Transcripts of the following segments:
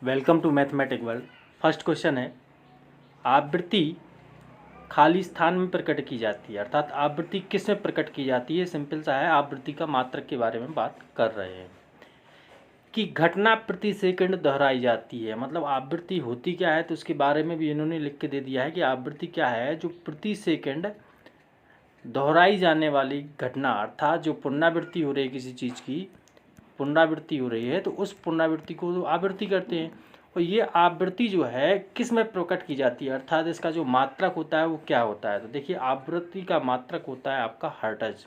Welcome to mathematic world. First question है, आवृत्ति खाली स्थान में प्रकट की जाती है, अर्थात आवृत्ति किस में प्रकट की जाती है। सिंपल सा है, आवृत्ति का मात्रक के बारे में बात कर रहे हैं कि घटना प्रति सेकंड दोहराई जाती है। मतलब आवृत्ति होती क्या है, तो उसके बारे में भी इन्होंने लिख के दे दिया है कि आवृत्ति क्या है, जो प्रति सेकंड दोहराई जाने वाली घटना, अर्थात जो पुनरावृत्ति हो रही है, किसी चीज़ की पुनरावृत्ति हो रही है तो उस पुनरावृत्ति को आवृत्ति करते हैं। और ये आवृत्ति जो है किस में प्रकट की जाती है, अर्थात इसका जो मात्रक होता है वो क्या होता है। तो देखिए, आवृत्ति का मात्रक होता है आपका हर्ट्ज।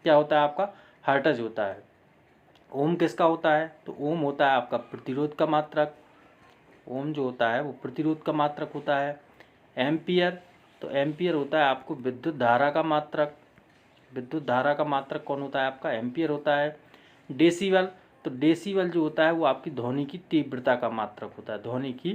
क्या होता है आपका? हर्ट्ज होता है। ओम किसका होता है? तो ओम होता है आपका प्रतिरोध का मात्रक। ओम जो होता है वो प्रतिरोध का मात्रक होता है। एम्पियर, तो एम्पियर होता है आपको विद्युत धारा का मात्रक। विद्युत धारा का मात्रक कौन होता है आपका? एम्पियर होता है। डेसिबल, तो डेसिबल जो होता है वो आपकी ध्वनि की तीव्रता का मात्रक होता है। ध्वनि की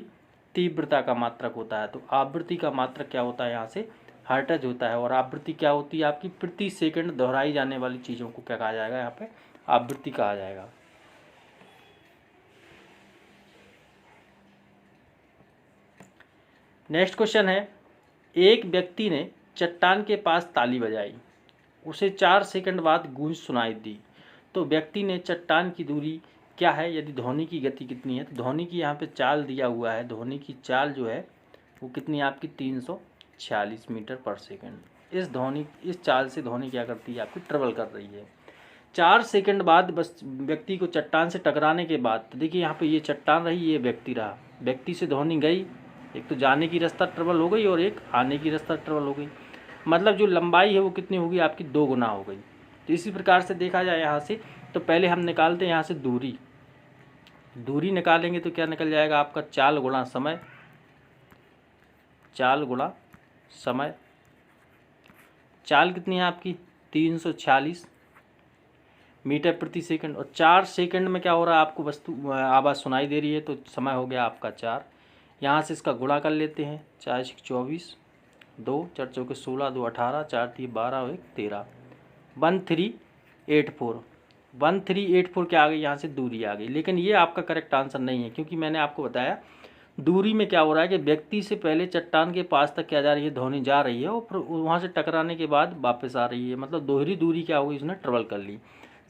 तीव्रता का मात्रक होता है। तो आवृत्ति का मात्रक क्या होता है यहाँ से? हर्ट्ज होता है। और आवृत्ति क्या होती है आपकी? प्रति सेकंड दोहराई जाने वाली चीज़ों को क्या कहा जाएगा? यहाँ पे आवृत्ति कहा जाएगा। नेक्स्ट क्वेश्चन है, एक व्यक्ति ने चट्टान के पास ताली बजाई, उसे 4 सेकंड बाद गूंज सुनाई दी। तो व्यक्ति ने चट्टान की दूरी क्या है, यदि ध्वनि की गति कितनी है। तो ध्वनि की यहाँ पे चाल दिया हुआ है। ध्वनि की चाल जो है वो कितनी है आपकी? 346 मीटर पर सेकंड। इस चाल से ध्वनि क्या करती है आपकी? ट्रेवल कर रही है। 4 सेकंड बाद बस व्यक्ति को चट्टान से टकराने के बाद, तो देखिए यहाँ पे ये चट्टान रही, ये व्यक्ति रहा। व्यक्ति से ध्वनि गई, एक तो जाने की रास्ता ट्रेवल हो गई और एक आने की रास्ता ट्रेवल हो गई। मतलब जो लंबाई है वो कितनी होगी आपकी? 2 गुना हो गई। तो इसी प्रकार से देखा जाए यहाँ से, तो पहले हम निकालते हैं यहाँ से दूरी। दूरी निकालेंगे तो क्या निकल जाएगा आपका? चाल गुणा समय। चाल गुणा समय। चाल कितनी है आपकी? 346 मीटर प्रति सेकंड। और 4 सेकंड में क्या हो रहा है आपको? वस्तु आवाज़ सुनाई दे रही है, तो समय हो गया आपका 4। यहाँ से इसका गुणा कर लेते हैं। 4 × 24, 2 4 चौके 16, 2 18, 4 3 12 और 1 13, 1384। 1384 क्या आ गई? यहाँ से दूरी आ गई। लेकिन ये आपका करेक्ट आंसर नहीं है, क्योंकि मैंने आपको बताया दूरी में क्या हो रहा है कि व्यक्ति से पहले चट्टान के पास तक क्या जा रही है? ध्वनि जा रही है, और फिर वहाँ से टकराने के बाद वापस आ रही है। मतलब दोहरी दूरी क्या होगी? उसने ट्रेवल कर ली।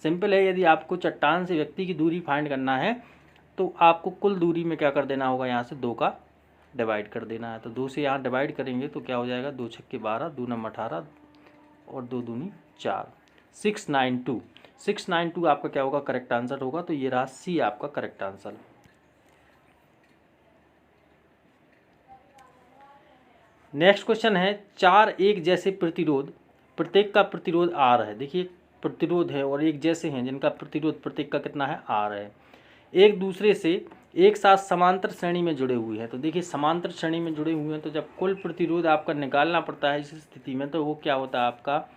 सिंपल है, यदि आपको चट्टान से व्यक्ति की दूरी फाइंड करना है तो आपको कुल दूरी में क्या कर देना होगा? यहाँ से 2 का डिवाइड कर देना है। तो 2 से यहाँ डिवाइड करेंगे तो क्या हो जाएगा? 2 छक्के 12, 2 नम 18 और 2 दूनी 4, 692। 692 आपका क्या होगा? करेक्ट आंसर होगा। तो ये रहा सी आपका करेक्ट आंसर। नेक्स्ट क्वेश्चन है, 4 एक जैसे प्रतिरोध, प्रत्येक का प्रतिरोध R है। देखिए, प्रतिरोध है और एक जैसे हैं जिनका प्रतिरोध प्रत्येक का कितना है? R है। एक दूसरे से एक साथ समांतर श्रेणी में जुड़े हुए हैं। तो देखिए, समांतर श्रेणी में जुड़े हुए हैं तो जब कुल प्रतिरोध आपका निकालना पड़ता है इस स्थिति में, तो वो क्या होता है आपका?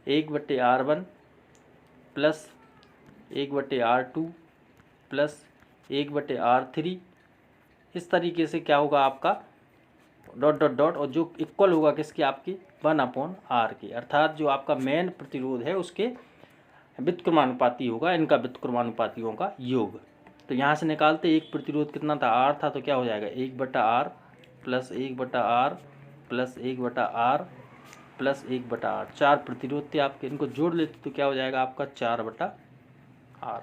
1/R1 plus 1/R2 plus 1/R3। इस तरीके से क्या होगा आपका? डॉट डॉट डॉट, और जो इक्वल होगा किसकी? आपकी 1/R की। अर्थात जो आपका मेन प्रतिरोध है उसके व्युत्क्रमानुपाती होगा इनका व्युत्क्रमानुपातियों का योग। तो यहाँ से निकालते एक प्रतिरोध कितना था? R था। तो क्या हो जाएगा? 1/R plus 1/R plus 1/R plus 1/R। 4 प्रतिरोध थे आपके, इनको जोड़ लेते तो क्या हो जाएगा आपका? 4/R।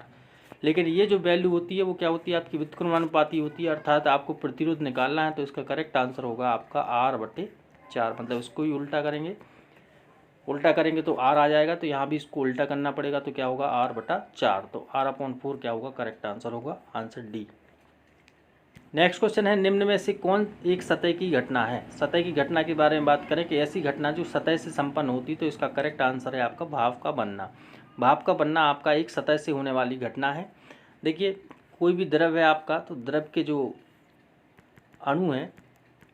लेकिन ये जो वैल्यू होती है वो क्या होती है आपकी? व्युत्क्रमानुपाती होती है। अर्थात आपको प्रतिरोध निकालना है तो इसका करेक्ट आंसर होगा आपका R/4। मतलब इसको ही उल्टा करेंगे, उल्टा करेंगे तो R आ जाएगा। तो यहाँ भी इसको उल्टा करना पड़ेगा, तो क्या होगा? R/4। तो R/4 क्या होगा? करेक्ट आंसर होगा आंसर डी। नेक्स्ट क्वेश्चन है, निम्न में से कौन एक सतह की घटना है। सतह की घटना के बारे में बात करें कि ऐसी घटना जो सतह से संपन्न होती, तो इसका करेक्ट आंसर है आपका भाप का बनना। भाप का बनना आपका एक सतह से होने वाली घटना है। देखिए, कोई भी द्रव है आपका, तो द्रव के जो अणु हैं,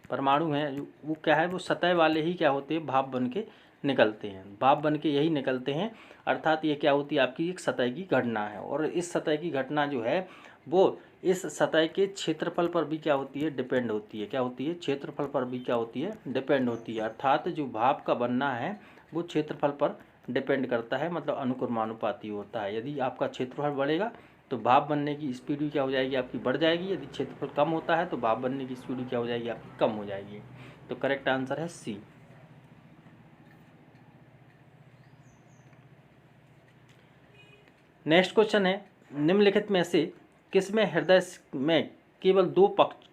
परमाणु हैं, वो क्या है? वो सतह वाले ही क्या होते हैं? भाप बन के निकलते हैं। भाप बन के यही निकलते हैं। अर्थात ये क्या होती है आपकी? एक सतह की घटना है। और इस सतह की घटना जो है वो इस सतह के क्षेत्रफल पर भी क्या होती है? डिपेंड होती है। क्या होती है? क्षेत्रफल पर भी क्या होती है? डिपेंड होती है। अर्थात जो भाप का बनना है वो क्षेत्रफल पर डिपेंड करता है, मतलब अनुक्रमानुपाती होता है। यदि आपका क्षेत्रफल बढ़ेगा तो भाप बनने की स्पीड भी क्या हो जाएगी आपकी, बढ़ जाएगी। यदि क्षेत्रफल कम होता है तो भाप बनने की स्पीड क्या हो जाएगी आपकी, कम हो जाएगी। तो करेक्ट आंसर है सी। नेक्स्ट क्वेश्चन है, निम्नलिखित में से किसमें हृदय में केवल 2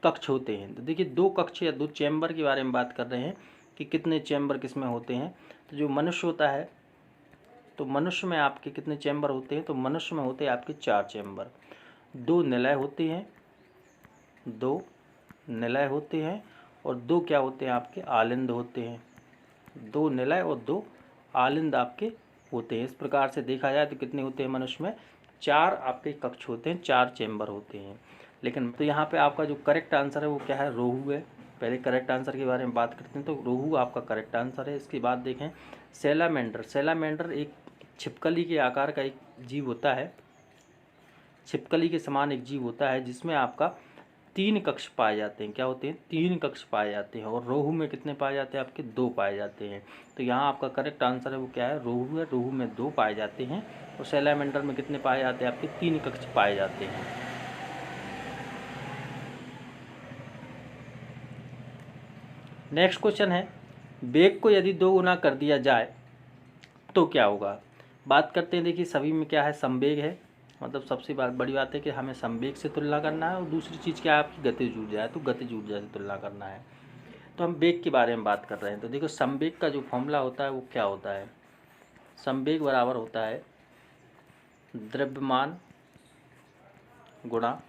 कक्ष होते हैं। तो देखिए 2 कक्ष या 2 चैम्बर के बारे में बात कर रहे हैं कि कितने चैम्बर किसमें होते हैं। तो जो मनुष्य होता है, तो मनुष्य में आपके कितने चैम्बर होते हैं, तो मनुष्य में होते हैं आपके 4 चैम्बर। 2 निलय होते हैं, 2 निलय होते हैं और 2 क्या होते हैं आपके, आलिंद होते हैं। 2 निलय और 2 आलिंद आपके होते हैं। इस प्रकार से देखा जाए तो कितने होते हैं मनुष्य में, 4 आपके कक्ष होते हैं, 4 चैम्बर होते हैं। लेकिन तो यहाँ पे आपका जो करेक्ट आंसर है वो क्या है, रोहू है। पहले करेक्ट आंसर के बारे में बात करते हैं, तो रोहू आपका करेक्ट आंसर है। इसके बाद देखें सैलामेंडर। सैलामेंडर एक छिपकली के आकार का एक जीव होता है, छिपकली के समान एक जीव होता है जिसमें आपका 3 कक्ष पाए जाते हैं। क्या होते हैं, 3 कक्ष पाए जाते हैं। और रोहू में कितने पाए जाते हैं आपके, 2 पाए जाते हैं। तो यहाँ आपका करेक्ट आंसर है वो क्या है, रोहू है। रोहू में 2 पाए जाते हैं और सैलामेंडर में कितने पाए जाते हैं आपके, 3 कक्ष पाए जाते हैं। नेक्स्ट क्वेश्चन है, वेग को यदि 2 गुना कर दिया जाए तो क्या होगा। बात करते हैं, देखिए सभी में क्या है, संवेग है। मतलब सबसे बड़ी बात है कि हमें संवेग से तुलना करना है। और दूसरी चीज़ क्या है आपकी, गतिज ऊर्जा है, तो गतिज ऊर्जा से तुलना करना है। तो हम वेग के बारे में बात कर रहे हैं। तो देखो संवेग का जो फॉर्मूला होता है वो क्या होता है, संवेग बराबर होता है द्रव्यमान गुणा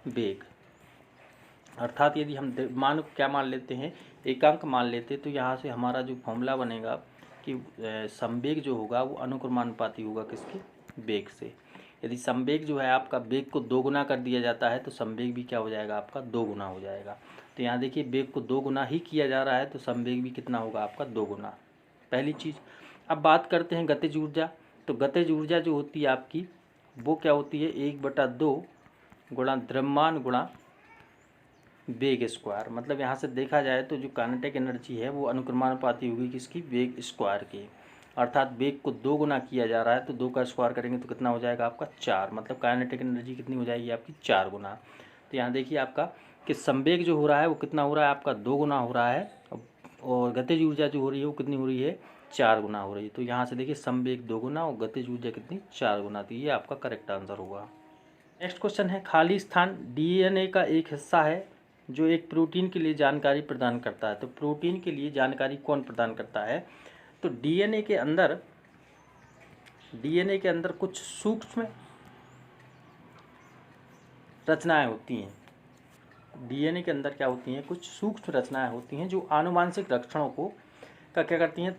वेग। अर्थात यदि हम द्रव्यमान को क्या मान लेते हैं, एकांक मान लेते हैं, तो यहाँ से हमारा जो फॉर्मूला बनेगा कि संवेग जो होगा वो अनुक्रमानुपाती होगा किसके, वेग से। यदि संवेग जो है आपका वेग को 2 गुना कर दिया जाता है तो संवेग भी क्या हो जाएगा आपका, 2 गुना हो जाएगा। तो यहाँ देखिए वेग को 2 गुना ही किया जा रहा है तो संवेग भी कितना होगा आपका, 2 गुना। पहली चीज़। अब बात करते हैं गतिज ऊर्जा। तो गतिज ऊर्जा जो होती है आपकी वो क्या होती है, 1/2 गुणा द्रव्यमान गुणा वेग स्क्वायर। मतलब यहाँ से देखा जाए तो जो काइनेटिक एनर्जी है वो अनुक्रमानुपाती होगी किसकी, वेग स्क्वायर की। अर्थात वेग को 2 गुना किया जा रहा है तो 2 का स्क्वायर करेंगे तो कितना हो जाएगा आपका, 4। मतलब काइनेटिक एनर्जी कितनी हो जाएगी आपकी, 4 गुना। तो यहाँ देखिए आपका कि संवेग जो हो रहा है वो कितना हो रहा है आपका, 2 गुना हो रहा है। और गतिज ऊर्जा जो हो रही है वो कितनी हो रही है, 4 गुना हो रही है। तो यहाँ से देखिए संवेग 2 गुना और गतिज ऊर्जा कितनी, 4 गुना। तो ये आपका करेक्ट आंसर होगा। नेक्स्ट क्वेश्चन है, खाली स्थान डीएनए का एक हिस्सा है जो एक प्रोटीन के लिए जानकारी प्रदान करता है। तो प्रोटीन के लिए जानकारी कौन प्रदान करता है, तो डीएनए के अंदर कुछ सूक्ष्म रचनाएं होती हैं। डीएनए के अंदर क्या होती हैं, कुछ सूक्ष्म रचनाएं होती हैं जो आनुवांशिक लक्षणों को क्या करती हैं,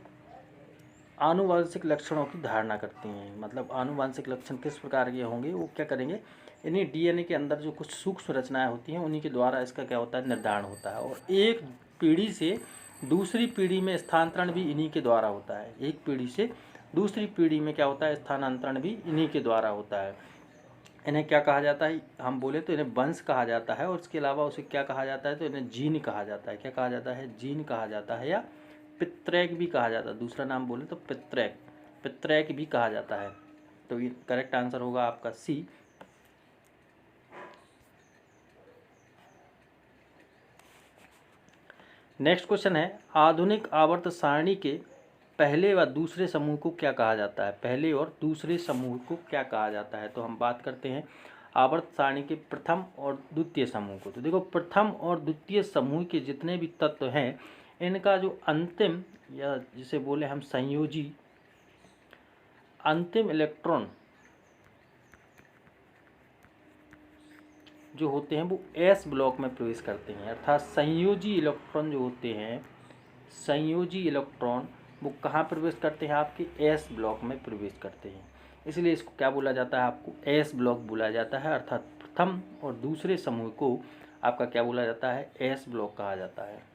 आनुवांशिक लक्षणों की धारणा करती हैं। मतलब आनुवांशिक लक्षण किस प्रकार के होंगे, वो क्या करेंगे, इन्हीं डीएनए के अंदर जो कुछ सूक्ष्म रचनाएं होती हैं उन्हीं के द्वारा इसका क्या होता है, निर्धारण होता है। और एक पीढ़ी से दूसरी पीढ़ी में स्थानांतरण भी इन्हीं के द्वारा होता है। एक पीढ़ी से दूसरी पीढ़ी में क्या होता है, स्थानांतरण भी इन्हीं के द्वारा होता है। इन्हें क्या कहा जाता है, हम बोले तो इन्हें वंश कहा जाता है। और इसके अलावा उसे क्या कहा जाता है, तो इन्हें जीन कहा जाता है। क्या कहा जाता है, जीन कहा जाता है, या पित्रैक भी कहा जाता है। दूसरा नाम बोले तो पित्रैक भी कहा जाता है। तो ये करेक्ट आंसर होगा आपका सी। नेक्स्ट क्वेश्चन है, आधुनिक आवर्त सारणी के पहले व दूसरे समूह को क्या कहा जाता है। पहले और दूसरे समूह को क्या कहा जाता है, तो हम बात करते हैं आवर्त सारणी के प्रथम और द्वितीय समूह को। तो देखो प्रथम और द्वितीय समूह के जितने भी तत्व हैं इनका जो अंतिम, या जिसे बोले हम संयोजी अंतिम इलेक्ट्रॉन जो होते हैं वो एस ब्लॉक में प्रवेश करते हैं। अर्थात संयोजी इलेक्ट्रॉन जो होते हैं, संयोजी इलेक्ट्रॉन वो कहाँ प्रवेश करते हैं, आपके एस ब्लॉक में प्रवेश करते हैं। इसलिए इसको क्या बोला जाता है, आपको एस ब्लॉक बोला जाता है। अर्थात प्रथम और दूसरे समूह को आपका क्या बोला जाता है, एस ब्लॉक कहा जाता है।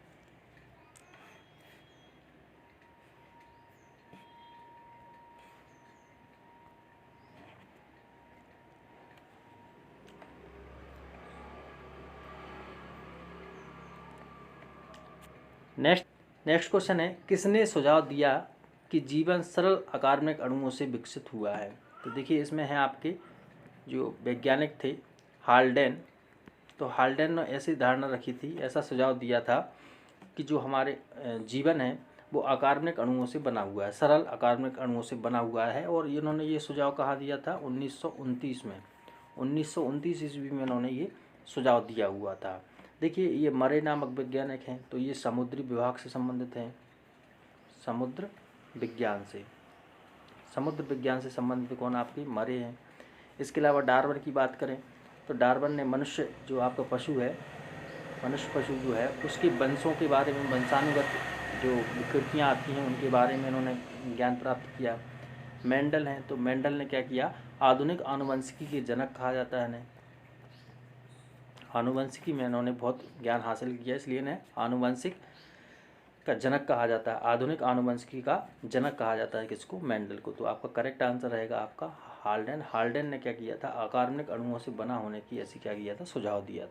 नेक्स्ट क्वेश्चन है, किसने सुझाव दिया कि जीवन सरल अकार्बनिक अणुओं से विकसित हुआ है। तो देखिए इसमें है आपके जो वैज्ञानिक थे हाल्डेन, तो हाल्डेन ने ऐसी धारणा रखी थी, ऐसा सुझाव दिया था कि जो हमारे जीवन है वो अकार्बनिक अणुओं से बना हुआ है, सरल अकार्बनिक अणुओं से बना हुआ है। और इन्होंने ये सुझाव कहाँ दिया था? 1929 में, 1929 ईस्वी में इन्होंने ये सुझाव दिया हुआ था। देखिए ये मरे नामक वैज्ञानिक हैं, तो ये समुद्री विभाग से संबंधित हैं, समुद्र विज्ञान से, समुद्र विज्ञान से संबंधित कौन? आपके मरे हैं। इसके अलावा डार्विन की बात करें तो डार्विन ने मनुष्य जो आपका पशु है, मनुष्य पशु जो है उसके वंशों के बारे में, वंशानुगत जो विकृतियाँ आती हैं उनके बारे में इन्होंने ज्ञान प्राप्त किया। मेंडल हैं, तो मेंडल ने क्या किया? आधुनिक आनुवंशिकी के जनक कहा जाता है इन्हें, आनुवंशिकी में इन्होंने बहुत ज्ञान हासिल किया, इसलिए इन्हें आनुवंशिक का जनक कहा जाता है, आधुनिक आनुवंशिकी का जनक कहा जाता है किसको? मेंडल को। तो आपका करेक्ट आंसर रहेगा आपका हाल्डेन। हाल्डेन ने क्या किया था? अकार्बनिक अणुओं से बना होने की ऐसी क्या किया था? सुझाव दिया था।